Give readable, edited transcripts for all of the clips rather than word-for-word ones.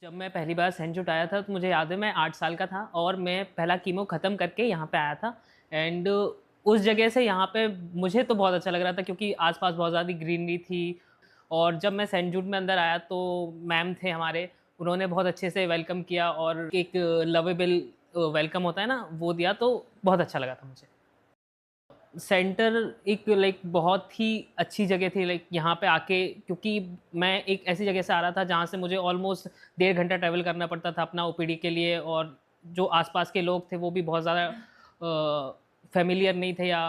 जब मैं पहली बार सेंट जुट आया था तो मुझे याद है मैं 8 साल का था और मैं पहला कीमो ख़त्म करके यहाँ पे आया था एंड उस जगह से यहाँ पे मुझे तो बहुत अच्छा लग रहा था क्योंकि आस-पास बहुत ज़्यादा ग्रीनरी थी। और जब मैं सेंट जुड में अंदर आया तो मैम थे हमारे, उन्होंने बहुत अच्छे से वेलकम किया और एक लवेबल वेलकम होता है ना, वो दिया तो बहुत अच्छा लगा था मुझे। सेंटर एक बहुत ही अच्छी जगह थी यहाँ पे आके, क्योंकि मैं एक ऐसी जगह से आ रहा था जहाँ से मुझे ऑलमोस्ट 1.5 घंटा ट्रैवल करना पड़ता था अपना ओपीडी के लिए, और जो आसपास के लोग थे वो भी बहुत ज़्यादा फ़ैमिलियर नहीं थे या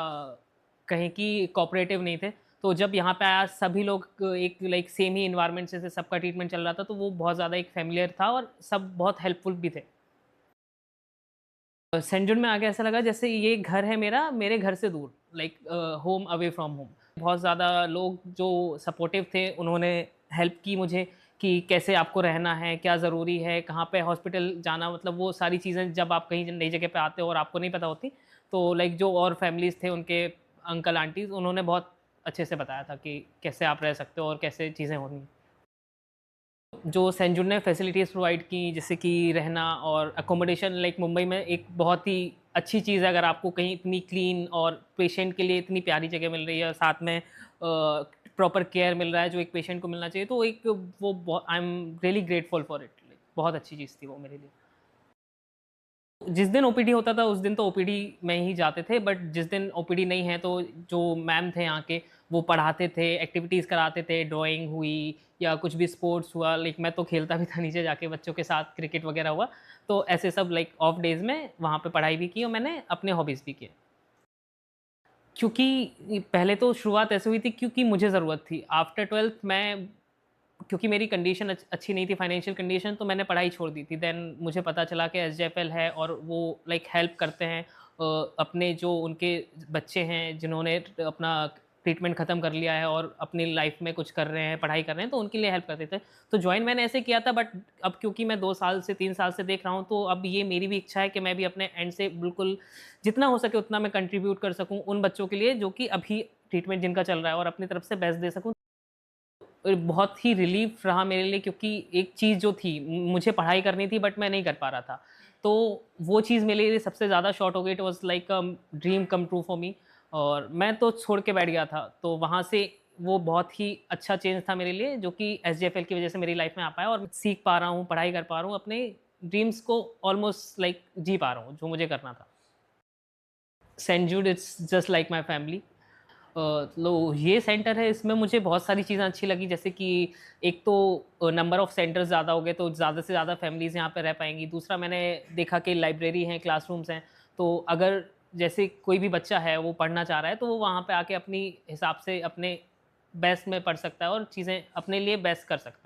कहें कि कोऑपरेटिव नहीं थे। तो जब यहाँ पे आया सभी लोग एक सेम ही एनवायरनमेंट से सबका ट्रीटमेंट चल रहा था, तो वो बहुत ज़्यादा एक फ़ैमिलियर था और सब बहुत हेल्पफुल भी थे। सेंट जॉन में आके ऐसा लगा जैसे ये घर है मेरा, मेरे घर से दूर, होम अवे फ्रॉम होम। बहुत ज़्यादा लोग जो सपोर्टिव थे, उन्होंने हेल्प की मुझे कि कैसे आपको रहना है, क्या ज़रूरी है, कहाँ पे हॉस्पिटल जाना, मतलब वो सारी चीज़ें जब आप कहीं नई जगह पे आते हो और आपको नहीं पता होती, तो जो और फैमिलीज़ थे उनके अंकल आंटीज़, उन्होंने बहुत अच्छे से बताया था कि कैसे आप रह सकते हो और कैसे चीज़ें होनी हैं। जो सेंट जूड ने फैसिलिटीज़ प्रोवाइड की, जैसे कि रहना और अकोमोडेशन, मुंबई में एक बहुत ही अच्छी चीज़ है अगर आपको कहीं इतनी क्लीन और पेशेंट के लिए इतनी प्यारी जगह मिल रही है और साथ में प्रॉपर केयर मिल रहा है जो एक पेशेंट को मिलना चाहिए, तो एक वो I am really grateful for it. बहुत अच्छी चीज़ थी वो मेरे लिए। जिस दिन ओपीडी होता था उस दिन तो ओपीडी में ही जाते थे, बट जिस दिन ओपीडी नहीं है तो जो मैम थे यहाँ के, वो पढ़ाते थे, एक्टिविटीज़ कराते थे, ड्राइंग हुई या कुछ भी स्पोर्ट्स हुआ। मैं तो खेलता भी था नीचे जाके बच्चों के साथ, क्रिकेट वगैरह हुआ, तो ऐसे सब ऑफ डेज़ में वहाँ पे पढ़ाई भी की और मैंने अपने हॉबीज़ भी किए। क्योंकि पहले तो शुरुआत ऐसे हुई थी क्योंकि मुझे ज़रूरत थी। आफ्टर 12th मैं, क्योंकि मेरी कंडीशन अच्छी नहीं थी, फाइनेंशियल कंडीशन, तो मैंने पढ़ाई छोड़ दी थी। देन मुझे पता चला कि एसजेएफएल है और वो हेल्प करते हैं अपने जो उनके बच्चे हैं जिन्होंने अपना ट्रीटमेंट ख़त्म कर लिया है और अपनी लाइफ में कुछ कर रहे हैं, पढ़ाई कर रहे हैं, तो उनके लिए हेल्प करते थे। तो जॉइन मैंने ऐसे किया था, बट अब क्योंकि मैं 2 साल से 3 साल से देख रहा हूँ, तो अब ये मेरी भी इच्छा है कि मैं भी अपने एंड से बिल्कुल जितना हो सके उतना मैं कंट्रीब्यूट कर सकूँ उन बच्चों के लिए जो कि अभी ट्रीटमेंट जिनका चल रहा है, और अपनी तरफ से बेस्ट दे सकूँ। बहुत ही रिलीफ रहा मेरे लिए, क्योंकि एक चीज़ जो थी, मुझे पढ़ाई करनी थी बट मैं नहीं कर पा रहा था। तो वो चीज़ मेरे लिए सबसे ज़्यादा शॉर्ट हो गई। It was like a dream come true for me, और मैं तो छोड़ के बैठ गया था। तो वहाँ से वो बहुत ही अच्छा चेंज था मेरे लिए, जो कि एसजेएफएल की वज़ह से मेरी लाइफ़ में आ पाया और सीख पा रहा हूँ, पढ़ाई कर पा रहा हूँ, अपने ड्रीम्स को ऑलमोस्ट जी पा रहा हूँ, जो मुझे करना था। Saint Jude it's just like my family. लो ये सेंटर है, इसमें मुझे बहुत सारी चीज़ें अच्छी लगी, जैसे कि एक तो नंबर ऑफ़ सेंटर्स ज़्यादा हो गए तो ज़्यादा से ज़्यादा फैमिलीज़ यहाँ पे रह पाएँगी। दूसरा, मैंने देखा कि लाइब्रेरी हैं, क्लासरूम्स हैं, तो अगर जैसे कोई भी बच्चा है वो पढ़ना चाह रहा है तो वो वहाँ पे आके अपनी हिसाब से अपने बेस्ट में पढ़ सकता है और चीज़ें अपने लिए बेस्ट कर सकता है।